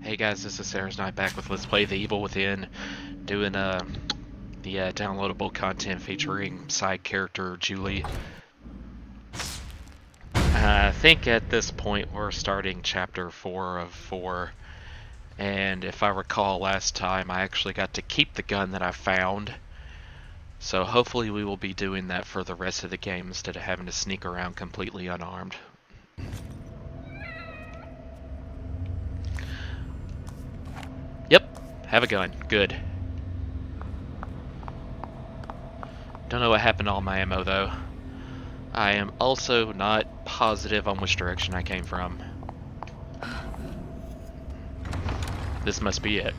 Hey guys, this is Sarah's Night back with Let's Play The Evil Within, doing the downloadable content featuring side character Julie. I think at this point we're starting chapter 4 of 4, and if I recall last time I actually got to keep the gun that I found, so hopefully we will be doing that for the rest of the game instead of having to sneak around completely unarmed. Yep, have a gun. Good. Don't know what happened to all my ammo though. I am also not positive on which direction I came from. This must be it.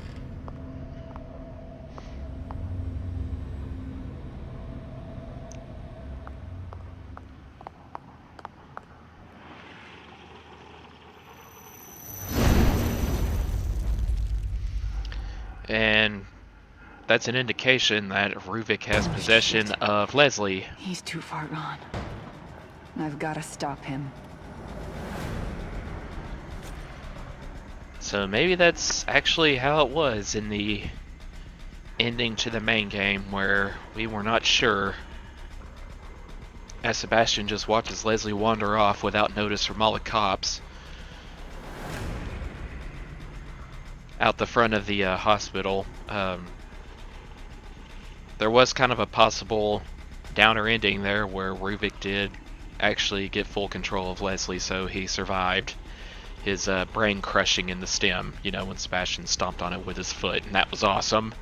And that's an indication that Ruvik has possession of Leslie. He's too far gone. I've got to stop him. So maybe that's actually how it was in the ending to the main game, where we were not sure, as Sebastian just watches Leslie wander off without notice from all the cops out the front of the hospital. There was kind of a possible downer ending there where Ruvik did actually get full control of Leslie, so he survived his brain crushing in the stem, you know, when Sebastian stomped on it with his foot, and that was awesome.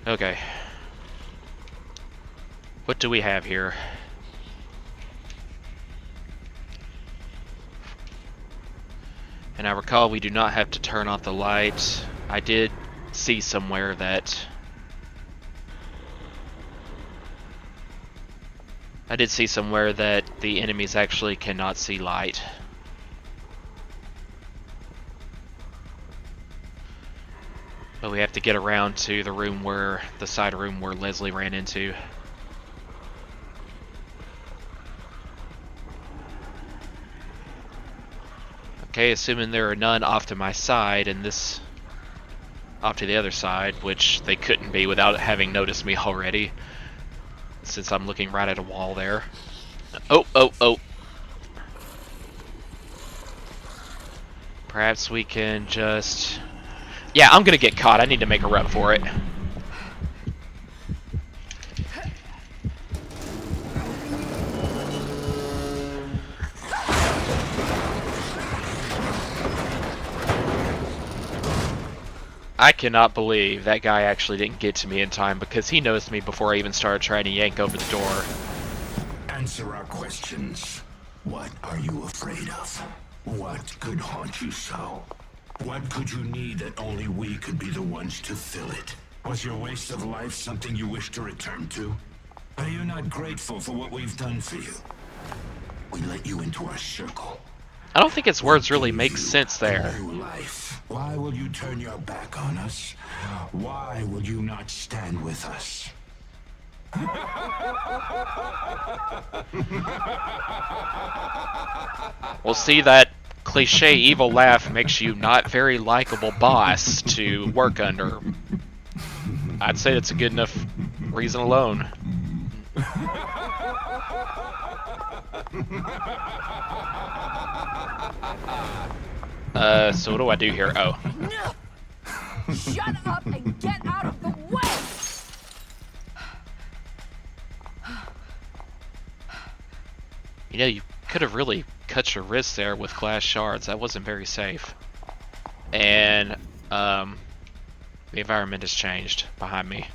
Okay. What do we have here? And I recall we do not have to turn off the light. I did see somewhere that the enemies actually cannot see light. But we have to get around to the room where, the side room where Leslie ran into. Okay, assuming there are none off to my side and this off to the other side, which they couldn't be without having noticed me already, since I'm looking right at a wall there. Oh. Perhaps we can just... Yeah, I'm gonna get caught. I need to make a run for it. I cannot believe that guy actually didn't get to me in time, because he noticed me before I even started trying to yank over the door. Answer our questions. What are you afraid of? What could haunt you so? What could you need that only we could be the ones to fill it? Was your waste of life something you wish to return to? Are you not grateful for what we've done for you? We let you into our circle. I don't think his words really make sense there. New life. Why will you turn your back on us? Why will you not stand with us? Well, see, that cliche evil laugh makes you not very likable boss to work under. I'd say that's a good enough reason alone. So what do I do here? Oh. Shut up and get out of the way! You know, you could have really cut your wrist there with glass shards. That wasn't very safe. And, the environment has changed behind me.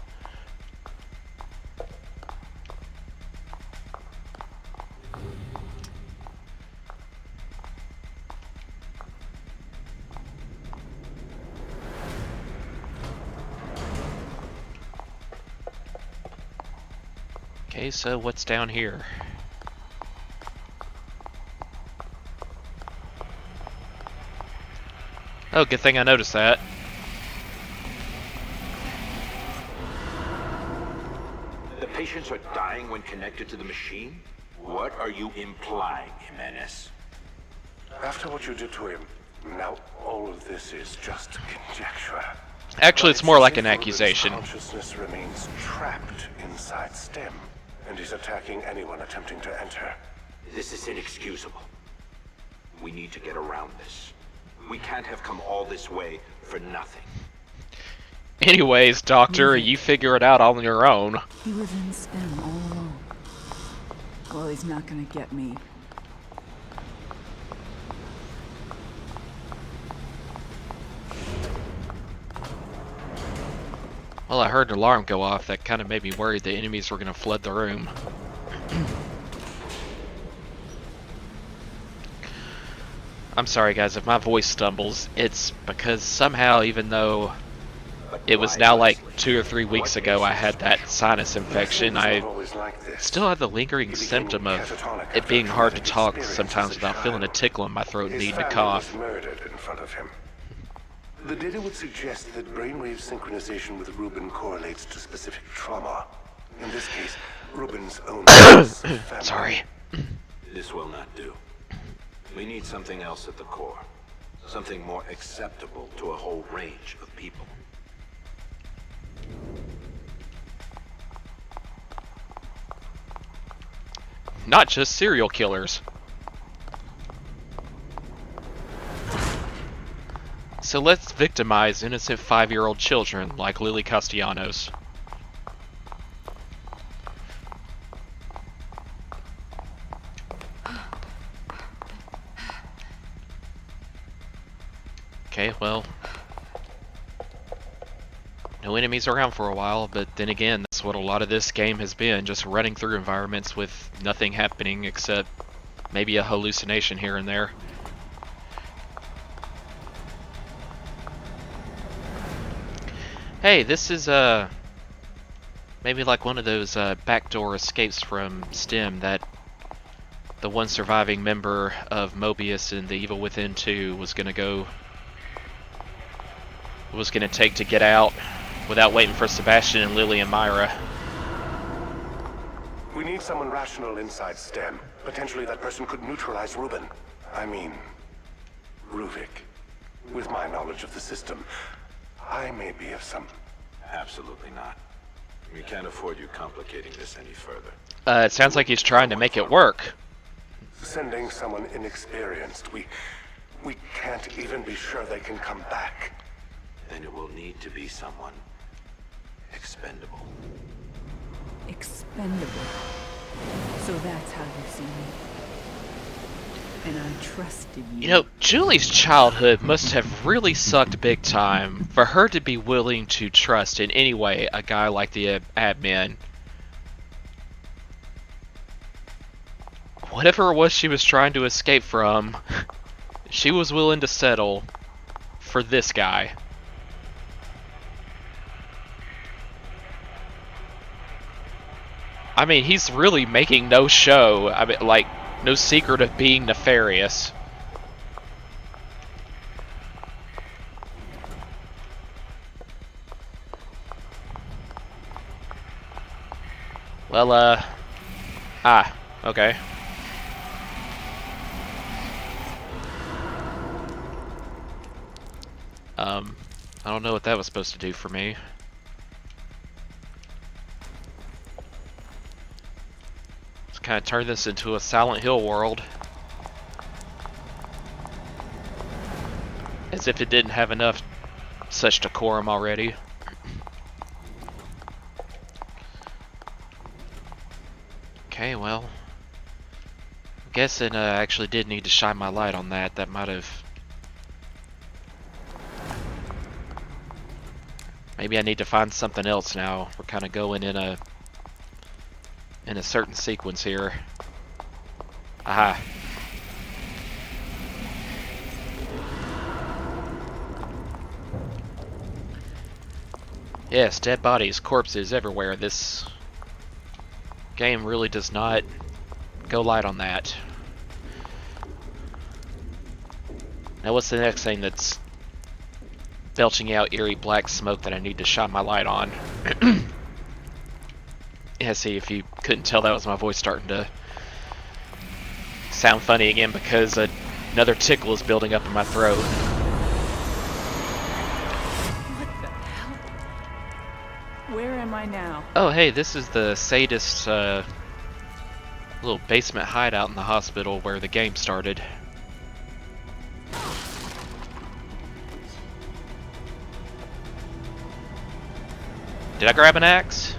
Okay, so what's down here? Oh, good thing I noticed that. The patients are dying when connected to the machine? What are you implying, Jimenez? After what you did to him, Now, all of this is just conjecture. Actually, But it's more as like if an Ruben's accusation. Consciousness remains trapped inside STEM, and he's attacking anyone attempting to enter. This is inexcusable. We need to get around this. We can't have come all this way for nothing. Anyways, Doctor, you figure it out on your own. He was in STEM all along. Well, he's not gonna get me. Well, I heard an alarm go off. That kind of made me worried the enemies were going to flood the room. I'm sorry, guys, if my voice stumbles, it's because somehow, even though it was now like 2 or 3 weeks ago I had that sinus infection, I still have the lingering symptom of it being hard to talk sometimes without feeling a tickle in my throat and needing to cough. Murdered in front of him. The data would suggest that brainwave synchronization with Ruben correlates to specific trauma. In this case, Ruben's own family. Sorry. This will not do. We need something else at the core. Something more acceptable to a whole range of people. Not just serial killers. So let's victimize innocent 5-year-old children like Lily Castellanos. Okay, well, no enemies around for a while, but then again, that's what a lot of this game has been, just running through environments with nothing happening except maybe a hallucination here and there. Hey, this is maybe like one of those backdoor escapes from STEM that the one surviving member of Mobius in The Evil Within 2 was gonna take to get out without waiting for Sebastian and Lily and Myra. We need someone rational inside STEM. Potentially that person could neutralize Ruben. I mean, Ruvik. With my knowledge of the system, I may be of some... Absolutely not. We can't afford you complicating this any further. It sounds like he's trying to make it work. Sending someone inexperienced, we can't even be sure they can come back. Then it will need to be someone expendable. Expendable. So that's how you see me. And I trusted you. You know, Julie's childhood must have really sucked big time for her to be willing to trust in any way a guy like the admin. Whatever it was she was trying to escape from, she was willing to settle for this guy. I mean, he's really making no show. I mean, like, no secret of being nefarious. Well, okay. I don't know what that was supposed to do for me. Let's kind of turn this into a Silent Hill world. As if it didn't have enough such decorum already. Okay, well, I'm guessing I actually did need to shine my light on that. That might have... Maybe I need to find something else now. We're kind of going in a certain sequence here. Aha. Yes, dead bodies, corpses everywhere. This game really does not go light on that. Now what's the next thing that's belching out eerie black smoke that I need to shine my light on? Yeah, see, if you couldn't tell, that was my voice starting to sound funny again because Another tickle is building up in my throat. What the hell? Where am I now? Oh, hey, this is the sadist little basement hideout in the hospital where the game started. Did I grab an axe?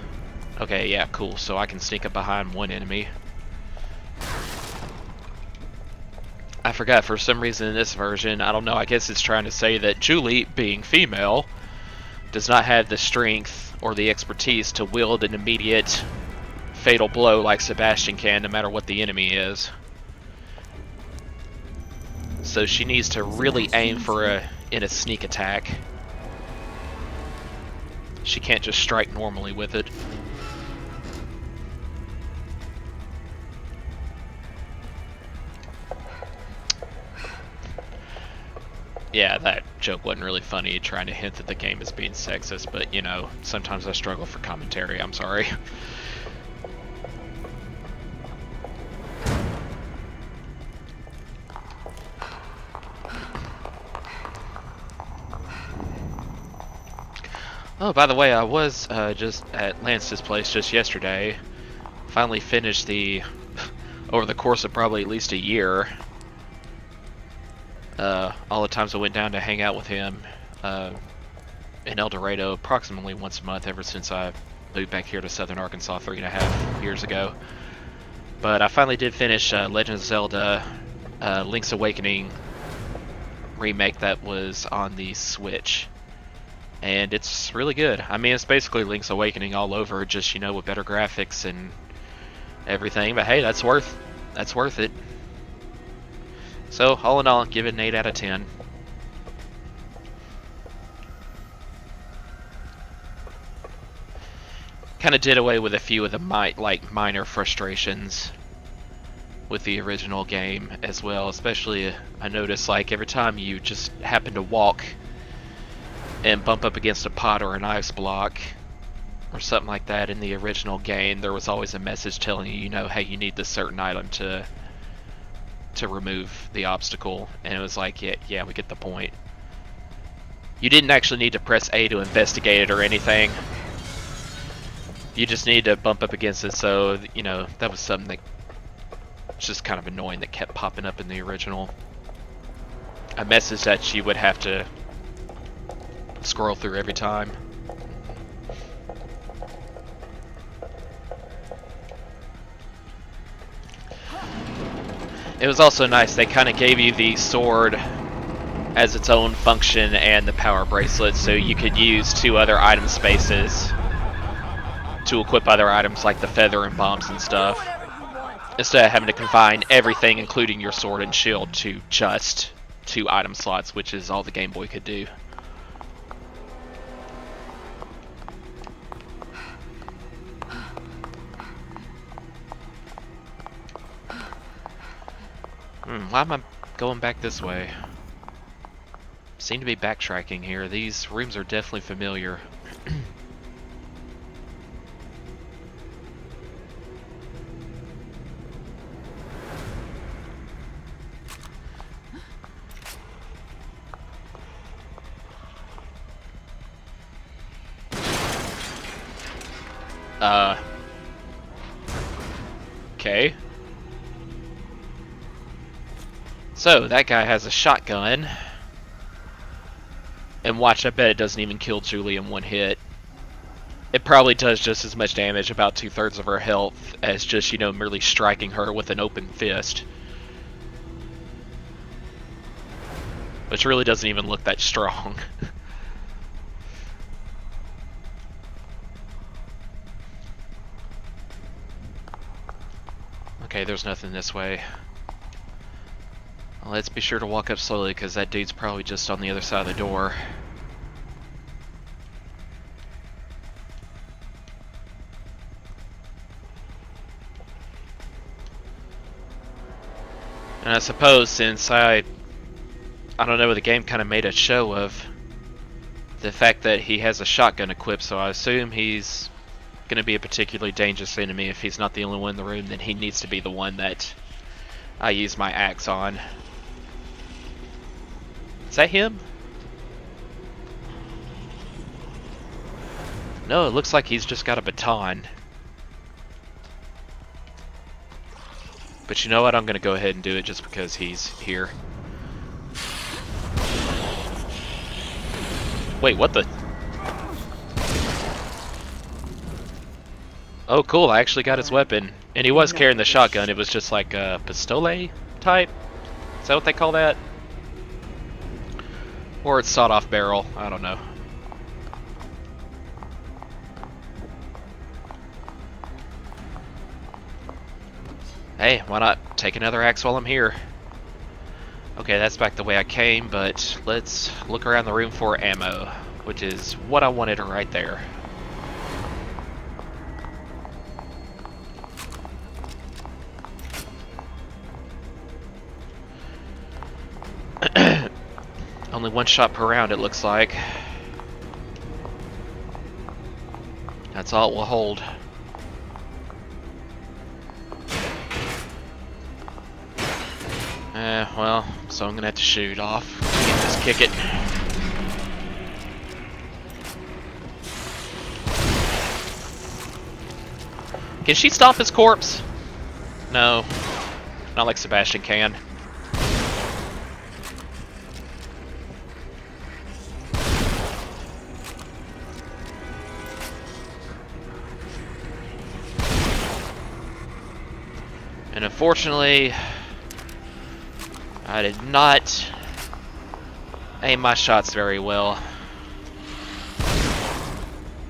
Okay, yeah, cool. So I can sneak up behind one enemy. I forgot, for some reason in this version, I don't know, I guess it's trying to say that Julie, being female, does not have the strength or the expertise to wield an immediate fatal blow like Sebastian can, no matter what the enemy is. So she needs to really aim for in a sneak attack. She can't just strike normally with it. Yeah, that joke wasn't really funny, trying to hint that the game is being sexist, but, you know, sometimes I struggle for commentary, I'm sorry. Oh, by the way, I was just at Lance's place just yesterday. Finally finished the, over the course of probably at least a year, all the times I went down to hang out with him in El Dorado approximately once a month ever since I moved back here to southern Arkansas 3.5 years ago. But I finally did finish Legend of Zelda Link's Awakening remake that was on the Switch. And it's really good. I mean, it's basically Link's Awakening all over, just, you know, with better graphics and everything. But hey, that's worth it. So, all in all, give it an 8 out of 10. Kind of did away with a few of the minor frustrations with the original game as well. Especially, I noticed, like, every time you just happen to walk and bump up against a pot or an ice block or something like that in the original game, there was always a message telling you, you know, hey, you need this certain item to remove the obstacle. And it was like, yeah, we get the point. You didn't actually need to press A to investigate it or anything. You just needed to bump up against it, so, you know, that was something that was just kind of annoying that kept popping up in the original. A message that you would have to scroll through every time. It was also nice, they kind of gave you the sword as its own function and the power bracelet, so you could use 2 other item spaces to equip other items like the feather and bombs and stuff, instead of having to confine everything, including your sword and shield, to just 2 item slots, which is all the Game Boy could do. Why am I going back this way? Seem to be backtracking here. These rooms are definitely familiar. Okay. So, that guy has a shotgun. And watch, I bet it doesn't even kill Julie in one hit. It probably does just as much damage, about 2/3 of her health, as just, you know, merely striking her with an open fist. Which really doesn't even look that strong. Okay, there's nothing this way. Let's be sure to walk up slowly, because that dude's probably just on the other side of the door. And I suppose since I don't know, the game kind of made a show of the fact that he has a shotgun equipped, so I assume he's going to be a particularly dangerous enemy. If he's not the only one in the room, then he needs to be the one that I use my axe on. Is that him? No, it looks like he's just got a baton. But you know what? I'm gonna go ahead and do it just because he's here. Wait, what the? Oh, cool. I actually got his weapon. And he was carrying the shotgun. It was just like a pistole type. Is that what they call that? Or it's sawed-off barrel. I don't know. Hey, why not take another axe while I'm here? Okay, that's back the way I came, but let's look around the room for ammo, which is what I wanted right there. Only one shot per round, it looks like. That's all it will hold. Well, so I'm gonna have to shoot off. Just kick it. Can she stomp his corpse? No. Not like Sebastian can. And unfortunately, I did not aim my shots very well.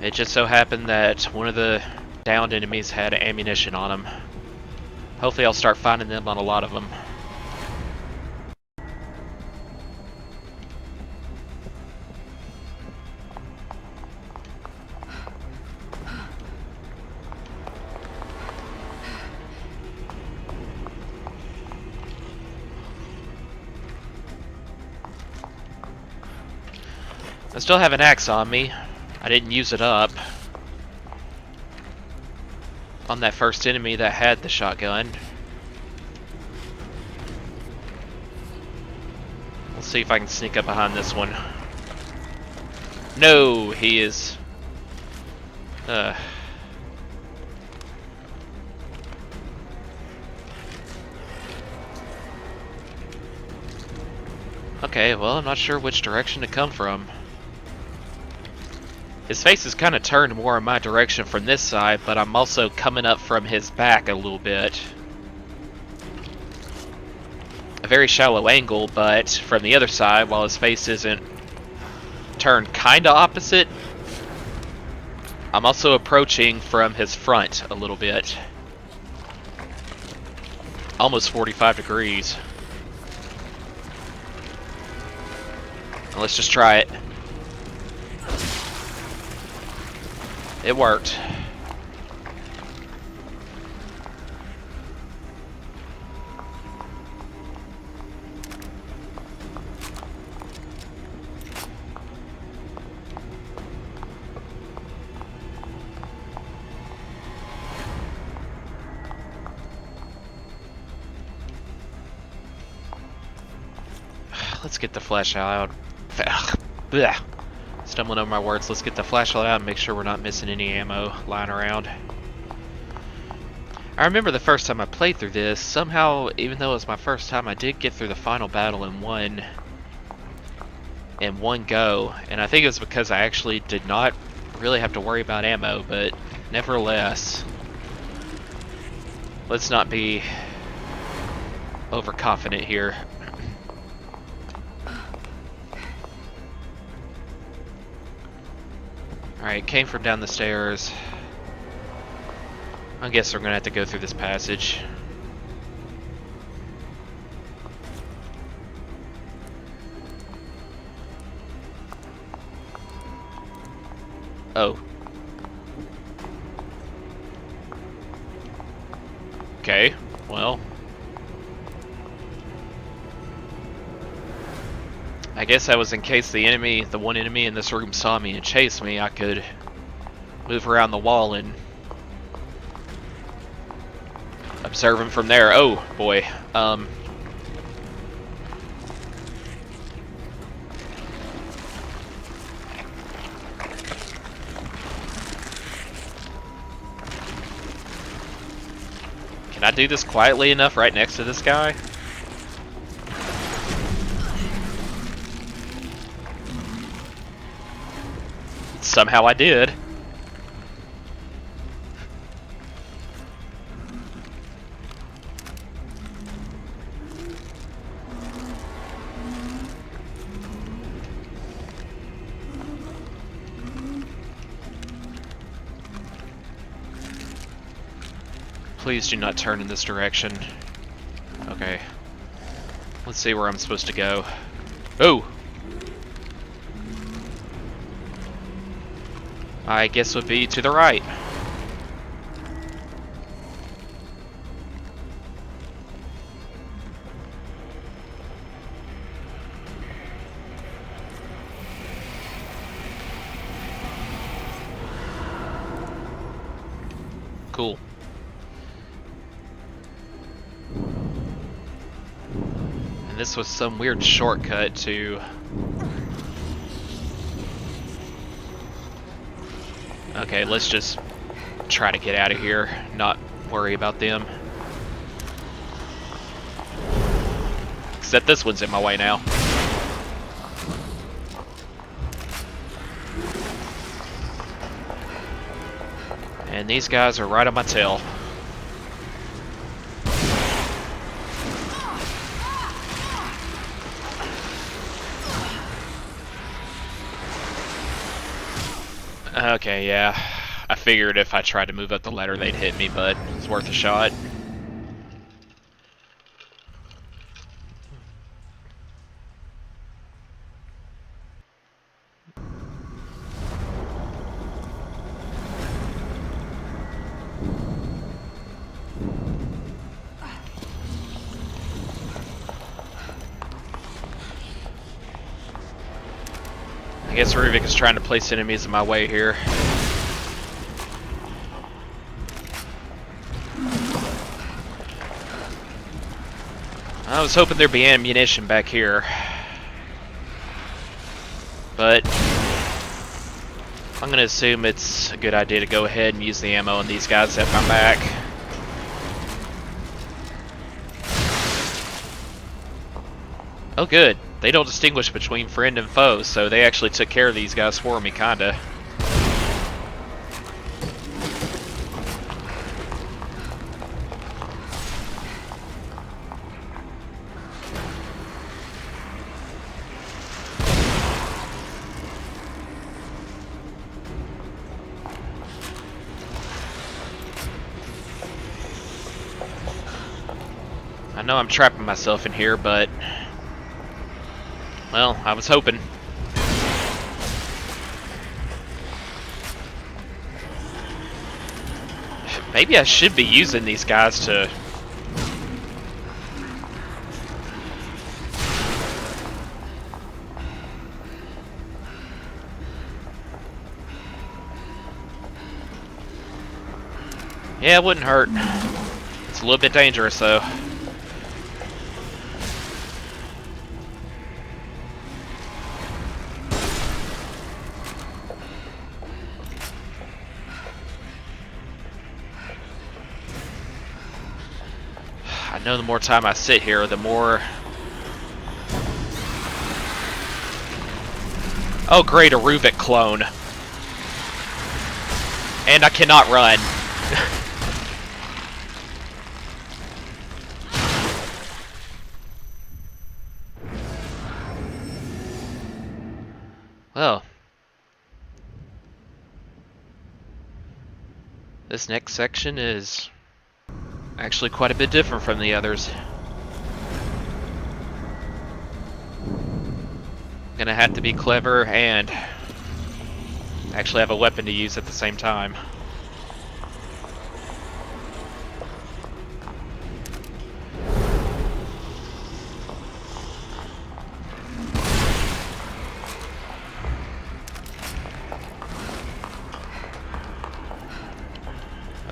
It just so happened that one of the downed enemies had ammunition on him. Hopefully I'll start finding them on a lot of them. I still have an axe on me. I didn't use it up on that first enemy that had the shotgun. Let's see if I can sneak up behind this one. No, he is... Okay, well, I'm not sure which direction to come from. His face is kind of turned more in my direction from this side, but I'm also coming up from his back a little bit. A very shallow angle, but from the other side, while his face isn't turned kind of opposite, I'm also approaching from his front a little bit. Almost 45 degrees. Let's just try it. It worked. Let's get the flashlight out. Blech. Stumbling over my words. Let's get the flashlight out and make sure we're not missing any ammo lying around. I remember the first time I played through this, somehow, even though it was my first time, I did get through the final battle in one go, and I think it was because I actually did not really have to worry about ammo, but nevertheless, let's not be overconfident here. Alright, came from down the stairs. I guess we're gonna have to go through this passage. Oh. Okay, well. I guess that was in case the one enemy in this room saw me and chased me, I could move around the wall and observe him from there. Oh, boy. Can I do this quietly enough right next to this guy? Somehow I did. Please do not turn in this direction. Okay. Let's see where I'm supposed to go. Oh! I guess would be to the right. Cool. And this was some weird shortcut to... Okay, let's just try to get out of here, not worry about them. Except this one's in my way now. And these guys are right on my tail. Okay, yeah. I figured if I tried to move up the ladder they'd hit me, but it's worth a shot. I guess Ruvik is trying to place enemies in my way here. I was hoping there'd be ammunition back here. But I'm gonna assume it's a good idea to go ahead and use the ammo on these guys at my back. Oh good. They don't distinguish between friend and foe, so they actually took care of these guys for me, kinda. I know I'm trapping myself in here, but... well, I was hoping. Maybe I should be using these guys to... yeah, it wouldn't hurt. It's a little bit dangerous, though. I know the more time I sit here, the more... oh great, a Ruvik clone. And I cannot run. Well. This next section is... actually quite a bit different from the others. Gonna have to be clever and actually have a weapon to use at the same time.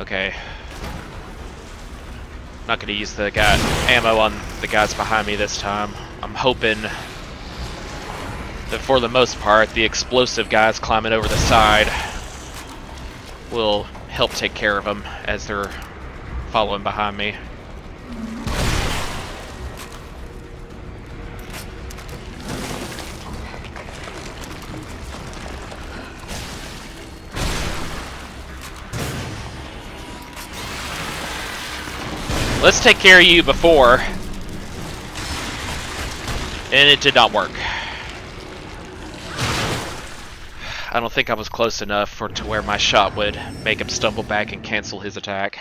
Okay. Not going to use the ammo on the guys behind me this time. I'm hoping that for the most part, the explosive guys climbing over the side will help take care of them as they're following behind me. Let's take care of you before. And it did not work. I don't think I was close enough to where my shot would make him stumble back and cancel his attack.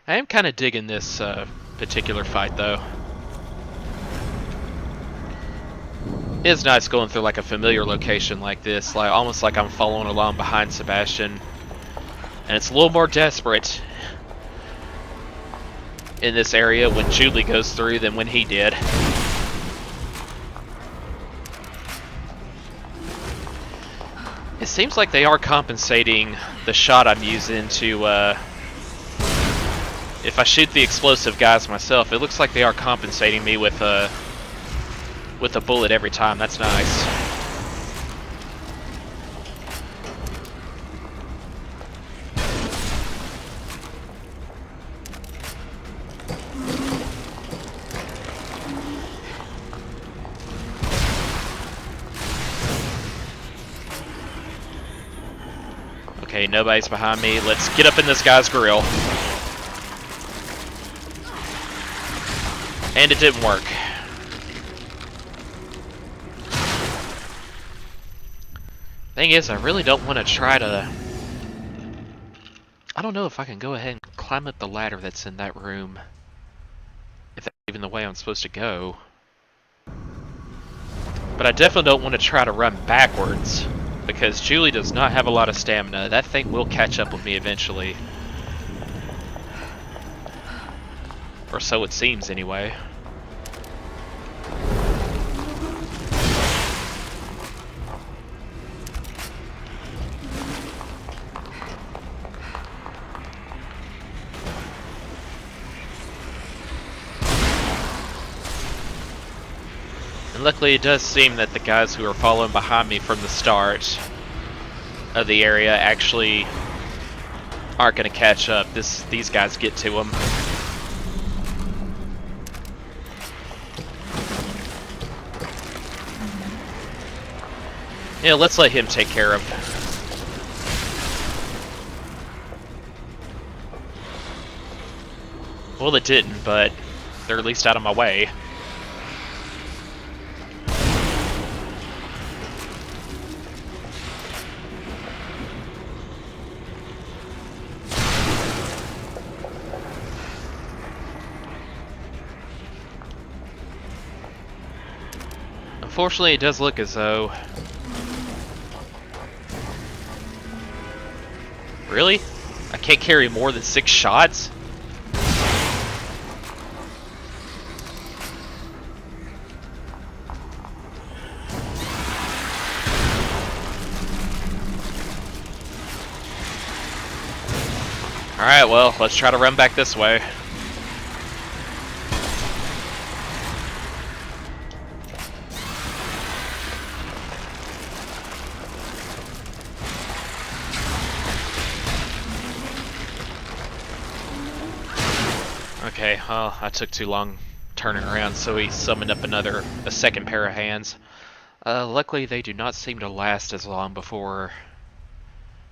I am kind of digging this particular fight, though. It is nice going through like a familiar location like this, like almost like I'm following along behind Sebastian. And it's a little more desperate in this area when Julie goes through than when he did. It seems like they are compensating the shot I'm using to, if I shoot the explosive guys myself, it looks like they are compensating me with a bullet every time. That's nice. Okay, nobody's behind me. Let's get up in this guy's grill. And it didn't work. Thing is, I really don't want to try to... I don't know if I can go ahead and climb up the ladder that's in that room. If that's even the way I'm supposed to go. But I definitely don't want to try to run backwards, because Julie does not have a lot of stamina. That thing will catch up with me eventually. Or so it seems, anyway. And luckily it does seem that the guys who are following behind me from the start of the area actually aren't going to catch up. These guys get to them. Yeah, let's let him take care of. Well, it didn't, but they're at least out of my way. Unfortunately, it does look as though... Really? I can't carry more than 6 shots? Alright, well, let's try to run back this way. Okay, well, I took too long turning around, so he summoned up a second pair of hands. Luckily, they do not seem to last as long before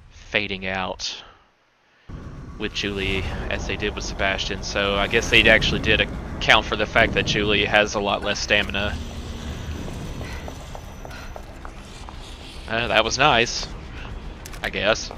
fading out with Julie as they did with Sebastian, so I guess they actually did account for the fact that Julie has a lot less stamina. That was nice, I guess.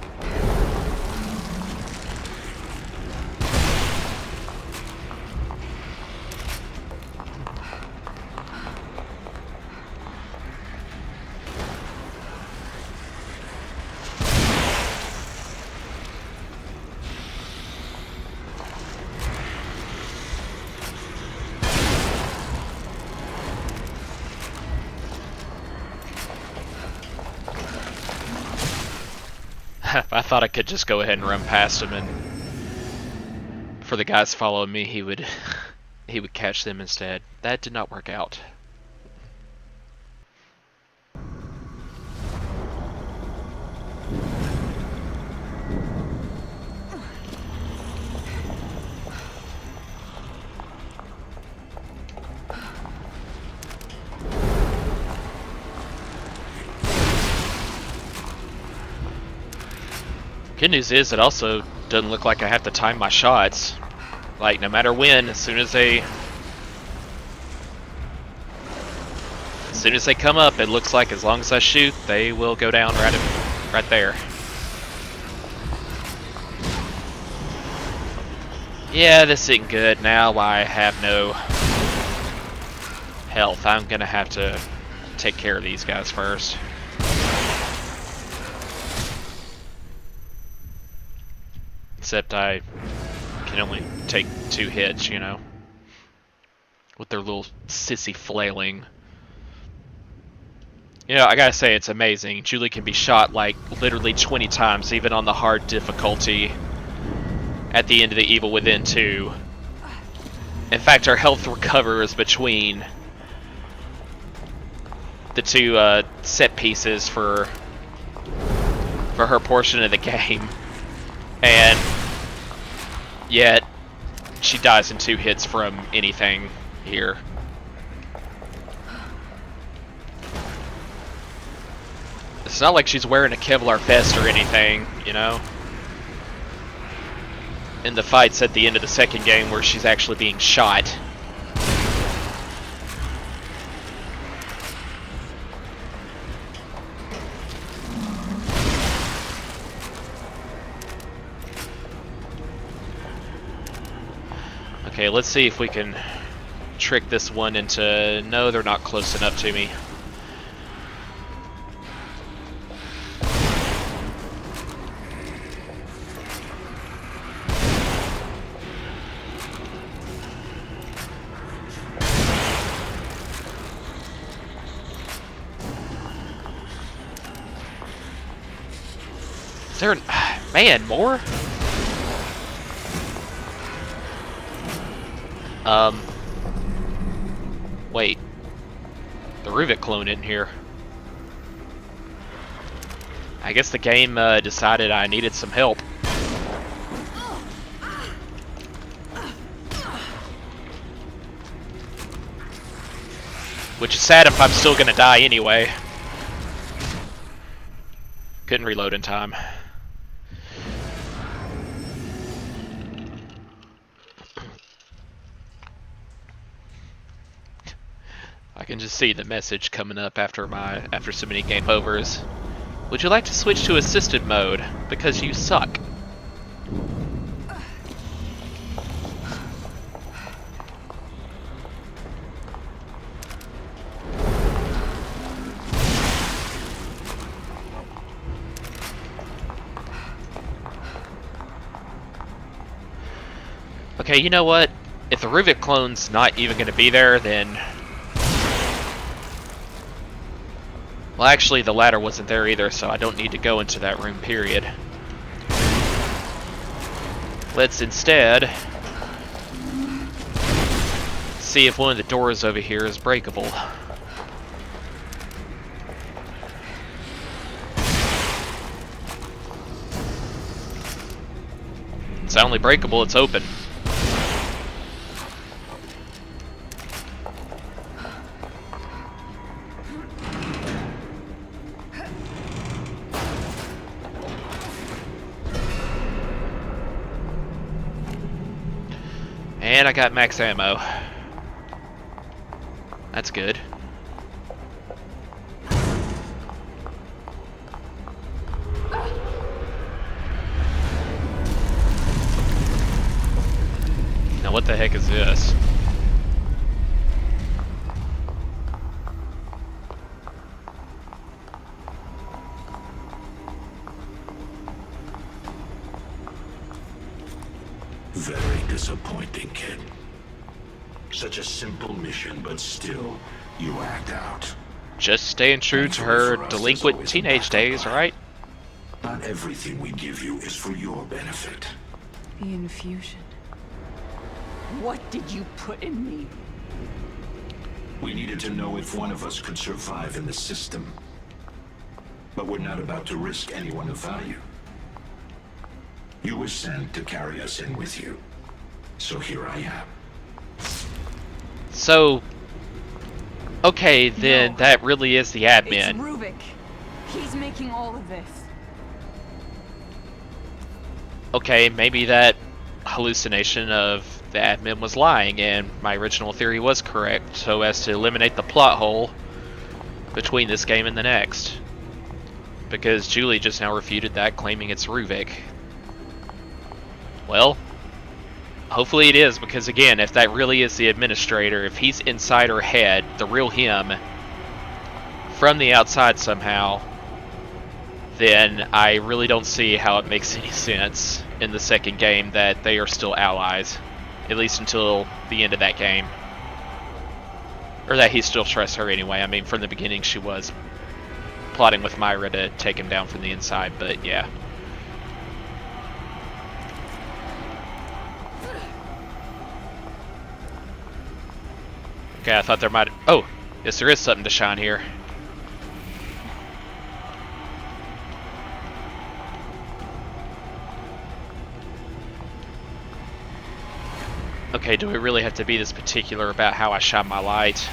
I thought I could just go ahead and run past him, and for the guys following me, he would catch them instead. That did not work out. Good news is it also doesn't look like I have to time my shots. Like, no matter when, as soon as they come up, it looks like as long as I shoot, they will go down right there. Yeah, this isn't good. Now I have no health. I'm gonna have to take care of these guys first. Except I can only take 2 hits, you know, with their little sissy flailing. You know, I gotta say, it's amazing. Julie can be shot like literally 20 times, even on the hard difficulty at the end of the Evil Within 2. In fact, her health recovers between the 2 set pieces for her portion of the game. And yet, she dies in 2 hits from anything here. It's not like she's wearing a Kevlar vest or anything, you know? In the fights at the end of the second game where she's actually being shot. Okay, let's see if we can trick this one into... No, they're not close enough to me. Is there... Man, more? Wait. The Ruvik clone in here. I guess the game decided I needed some help. Which is sad if I'm still gonna die anyway. Couldn't reload in time. I can just see the message coming up after so many game overs. Would you like to switch to assisted mode? Because you suck. Okay, you know what? If the Ruvik clone's not even going to be there, then... Well, actually, the ladder wasn't there either, so I don't need to go into that room, period. Let's instead see if one of the doors over here is breakable. It's not only breakable, it's open. And I got max ammo. That's good. Now what the heck is this? Very disappointing, kid. Such a simple mission, but still, you act out. Just staying true to her delinquent teenage days, right? Not everything we give you is for your benefit. The infusion. What did you put in me? We needed to know if one of us could survive in the system. But we're not about to risk anyone of value. You were sent to carry us in with you. So here I am. So, okay, then No. that really is the admin. It's Ruvik. He's making all of this. okay, maybe that hallucination of the admin was lying and my original theory was correct, so as to eliminate the plot hole between this game and the next. Because Julie just now refuted that, claiming it's Ruvik. Well, hopefully it is, because again, if that really is the administrator, if he's inside her head, the real him, from the outside somehow, then I really don't see how it makes any sense in the second game that they are still allies. At least until the end of that game. Or that he still trusts her anyway. I mean, from the beginning she was plotting with Myra to take him down from the inside, but yeah. Okay, I thought there might... Oh! Yes, there is something to shine here. Okay, do we really have to be this particular about how I shine my light?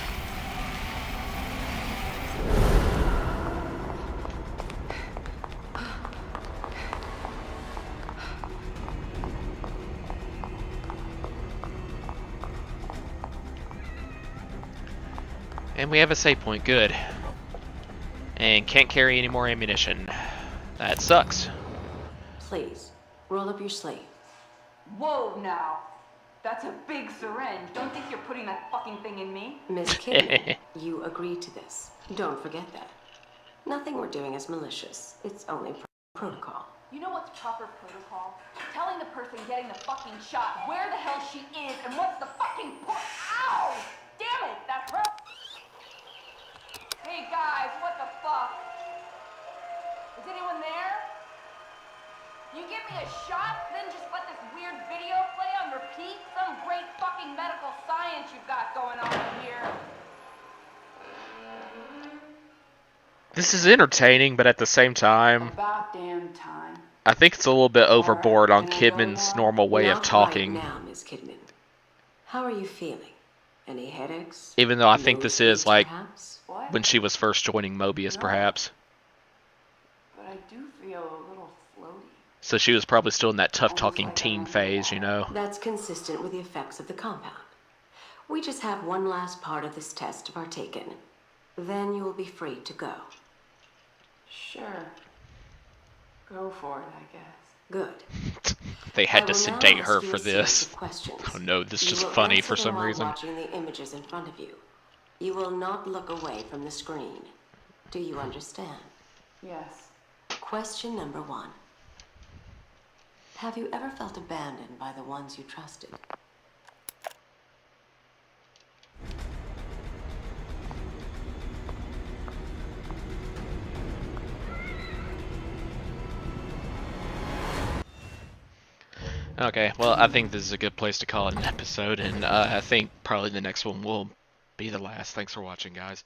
And we have a save point, good. And can't carry any more ammunition. That sucks. Please, roll up your sleeve. Whoa, now. That's a big syringe. Don't think you're putting that fucking thing in me. Miss Kidman, you agreed to this. Don't forget that. Nothing we're doing is malicious. It's only protocol. You know what's proper protocol? Telling the person getting the fucking shot where the hell she is and what's the fucking point. Ow! Damn it, that hurt. Hey guys, what the fuck? Is anyone there? You give me a shot, then just let this weird video play on repeat? Some great fucking medical science you've got going on here. This is entertaining, but at the same time, About damn time. I think it's a little bit overboard on Can I go Kidman's now? normal way of Not talking. Right now, Miss Kidman. How are you feeling? Any headaches? Even though I think this is like Perhaps? What? when she was first joining Mobius, perhaps. But I do feel a little floaty. So she was probably still in that tough-talking teen phase, you know? That's consistent with the effects of the compound. We just have one last part of this test to partake in. Then you will be free to go. Sure. Go for it, I guess. Good. They I had to will now sedate ask her you for a series this. of questions. Oh no, this is You just will funny answer for them some while reason. watching the images in front of you. You will not look away from the screen. Do you understand? Yes. Question number 1. Have you ever felt abandoned by the ones you trusted? Okay, well, I think this is a good place to call it an episode, and I think probably the next one will be the last. Thanks for watching, guys.